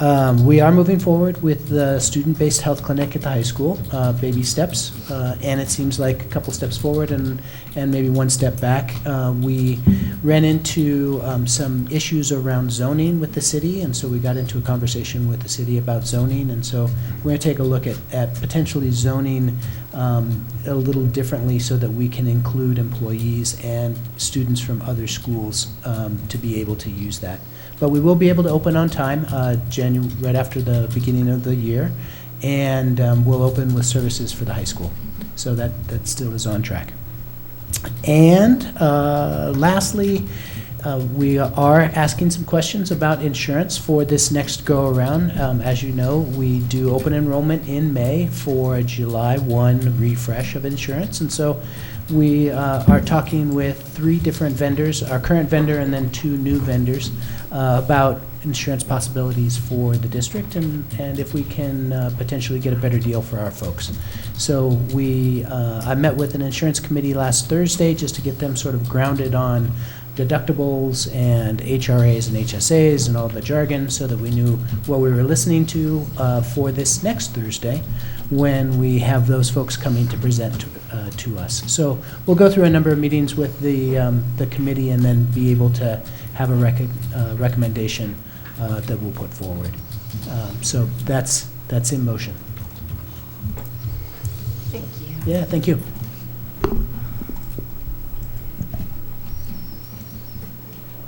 We are moving forward with the student-based health clinic at the high school, baby steps, and it seems like a couple steps forward and maybe one step back. We ran into some issues around zoning with the city, and so we got into a conversation with the city about zoning, and so we're going to take a look at potentially zoning a little differently so that we can include employees and students from other schools to be able to use that. But we will be able to open on time, right after the beginning of the year, and we'll open with services for the high school. So that still is on track. And lastly, we are asking some questions about insurance for this next go-around. As you know, we do open enrollment in May for a July 1 refresh of insurance, and so we are talking with 3 different vendors, our current vendor and then 2 new vendors, about insurance possibilities for the district and if we can potentially get a better deal for our folks. So I met with an insurance committee last Thursday just to get them sort of grounded on deductibles and HRAs and HSAs and all the jargon so that we knew what we were listening to for this next Thursday when we have those folks coming to present to us. So we'll go through a number of meetings with the committee and then be able to have a recommendation that we'll put forward. So that's in motion. Thank you. Yeah, thank you.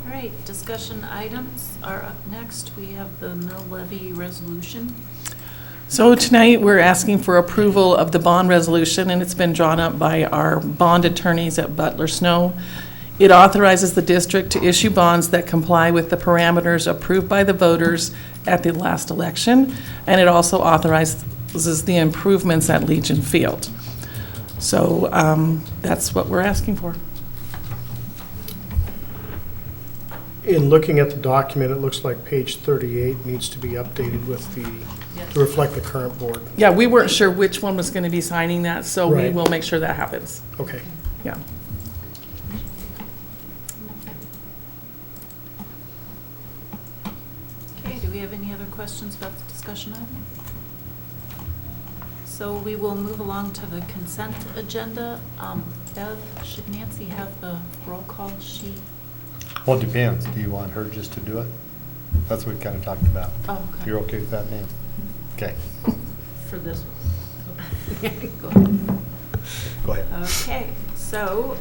All right, discussion items are up next. We have the mill levy resolution. So tonight, we're asking for approval of the bond resolution, and it's been drawn up by our bond attorneys at Butler Snow. It authorizes the district to issue bonds that comply with the parameters approved by the voters at the last election, and it also authorizes the improvements at Legion Field. So that's what we're asking for. In looking at the document, it looks like page 38 needs to be updated with to reflect the current board. Yeah, we weren't sure which one was going to be signing that, so we Right. will make sure that happens. Okay. Yeah. Okay, do we have any other questions about the discussion item? So we will move along to the consent agenda. Bev, should Nancy have the roll call sheet? Well, it depends. Do you want her just to do it? That's what we kind of talked about. Oh, okay. You're okay with that, Nan? Okay. For this one? Go Go ahead. Okay, so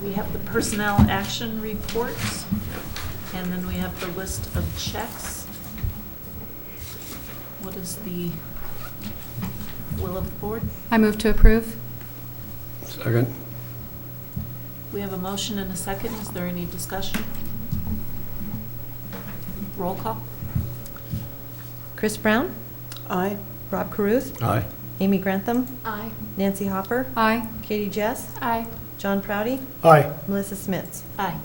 we have the personnel action reports, and then we have the list of checks. What is the will of the board? I move to approve. Second. We have a motion and a second. Is there any discussion? Roll call? Chris Brown? Aye. Rob Caruth? Aye. Amy Grantham? Aye. Nancy Hopper? Aye. Katie Jess? Aye. John Proudy? Aye. Melissa Smits? Aye.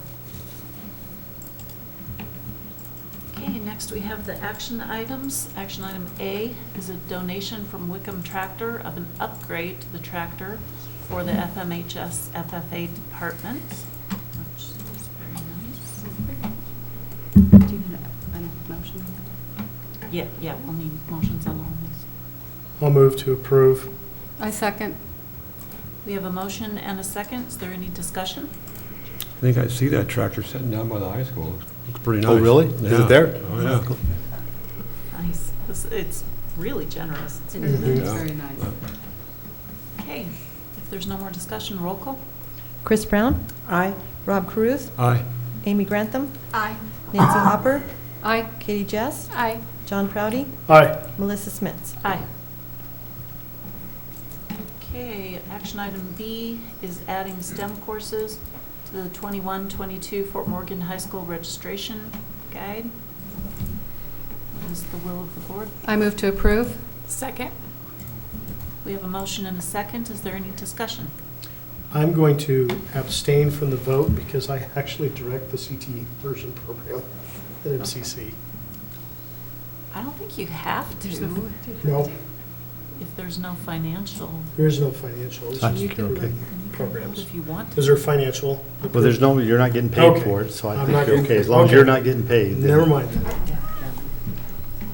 Okay, next we have the action items. Action item A is a donation from Wickham Tractor of an upgrade to the tractor for the FMHS FFA department, which is very nice. Do you need a motion? Yeah, we'll need motions on all these. I'll move to approve. I second. We have a motion and a second. Is there any discussion? I think I see that tractor sitting down by the high school. Looks pretty nice. Oh, really? Is Yeah. it there? Oh, yeah. Nice. It's really generous. It's It very is nice. very nice. Okay, if there's no more discussion, roll call? Chris Brown? Aye. Rob Caruth? Aye. Amy Grantham? Aye. Nancy Hopper? Aye. Katie Jess? Aye. John Proudy? Aye. Melissa Smits? Aye. Okay, action item B is adding STEM courses to the 21-22 Fort Morgan High School registration guide. What is the will of the board? I move to approve. Second. We have a motion and a second. Is there any discussion? I'm going to abstain from the vote because I actually direct the CT version program at MCC. I don't think you have to. No, If there's no financial. there is no financial. It's That's just okay. approving Then you can vote programs. if you want to. Is there financial? Well, there's no, you're not getting paid Okay. for it, so I I'm think not you're getting okay. paid. As long as Okay. you're not getting paid. then- Never mind that.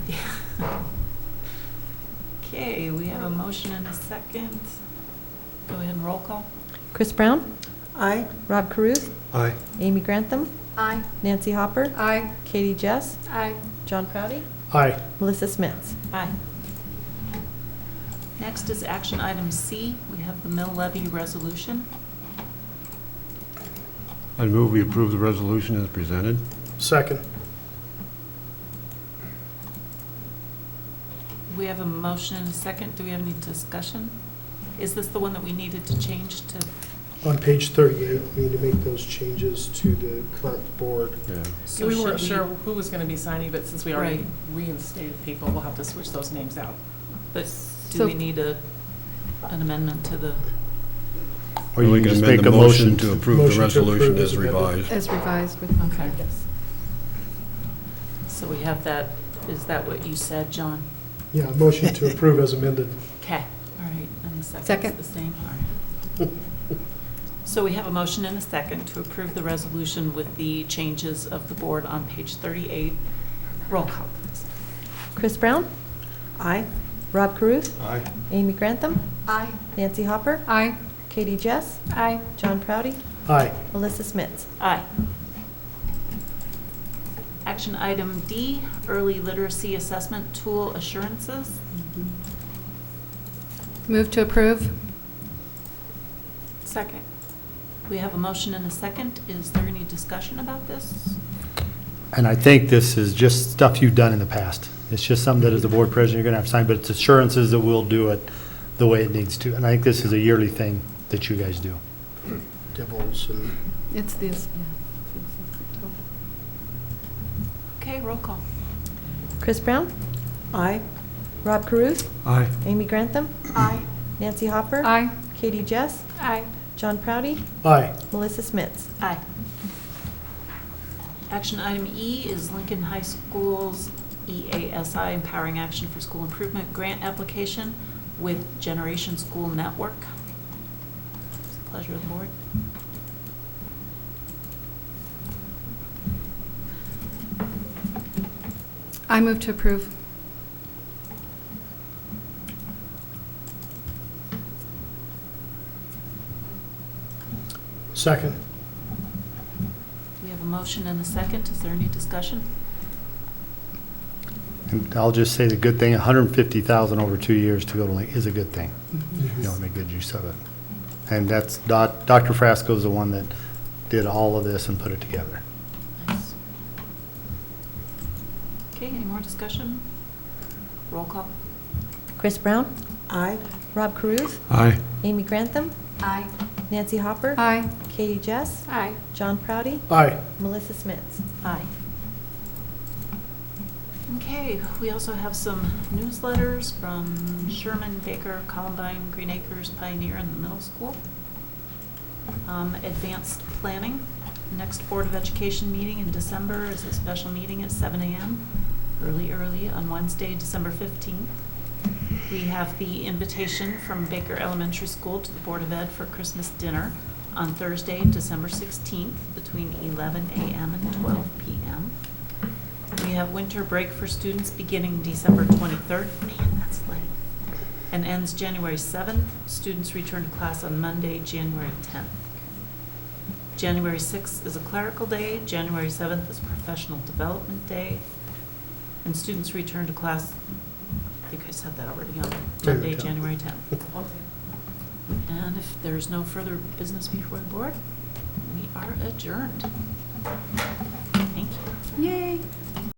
Yeah. Okay, we have a motion and a second. Go ahead and roll call. Chris Brown? Aye. Rob Caruth? Aye. Amy Grantham? Aye. Nancy Hopper? Aye. Katie Jess? Aye. John Proudy? Aye. Melissa Smits? Aye. Next is action item C. We have the mill levy resolution. I'd move we approve the resolution as presented. Second. We have a motion and a second. Do we have any discussion? Is this the one that we needed to change to? On page 38, we need to make those changes to the current board. Yeah. So We weren't should sure who was gonna be signing, but since we already Right. reinstated people, we'll have to switch those names out. But do So- we need an amendment to the? Or you can amend the motion to approve the Motion to approve resolution as as amended. revised. As revised with. Okay. So we have that, is that what you said, John? Yeah, motion to approve as amended. Okay, all right, and the Second. second's the same, all right. So we have a motion and a second to approve the resolution with the changes of the board on page 38. Roll call, please. Chris Brown? Aye. Rob Caruth? Aye. Amy Grantham? Aye. Nancy Hopper? Aye. Katie Jess? Aye. John Proudy? Aye. Melissa Smits? Aye. Action item D, early literacy assessment tool assurances. Move to approve. Second. We have a motion and a second. Is there any discussion about this? And I think this is just stuff you've done in the past. It's just something that as the board president, you're gonna have to sign, but it's assurances that we'll do it the way it needs to. And I think this is a yearly thing that you guys do. Dibbles and It's this, Okay, roll call. Chris Brown? Aye. Rob Caruth? Aye. Amy Grantham? Aye. Nancy Hopper? yeah. Aye. Katie Jess? Aye. John Proudy? aye. Melissa Smits? Aye. Action item E is Lincoln High School's EASI Empowering Action for School Improvement Grant Application with Generation School Network. It's a pleasure of the board. I move to approve. Second. We have a motion and a second. Is there any discussion? And I'll just say the good thing, 150,000 over 2 years to go to Link is a good thing. You know, make good use of it. And that's, Dr. Frasco's the one that did all of this and put it together. Nice. Okay, any more discussion? Roll call. Chris Brown? Aye. Rob Caruth? Aye. Amy Grantham? Aye. Nancy Hopper? Aye. Katie Jess? Aye. John Proudy? Aye. Melissa Smits? Aye. Okay, we also have some newsletters from Sherman, Baker, Columbine, Green Acres, Pioneer, and the middle school. Advanced planning. Next Board of Education meeting in December is a special meeting at 7 a.m. Early on Wednesday, December 15th. We have the invitation from Baker Elementary School to the Board of Ed for Christmas dinner on Thursday, December 16th, between 11 a.m. and 12 p.m. We have winter break for students beginning December 23rd. Man, that's late. And ends January 7th. Students return to class on Monday, January 10th. January 6th is a clerical day. January 7th is professional development day. And students return to class, I think I said that already, on Monday, January 10th. And if there's no further business before the board, we are adjourned. Thank you. Yay.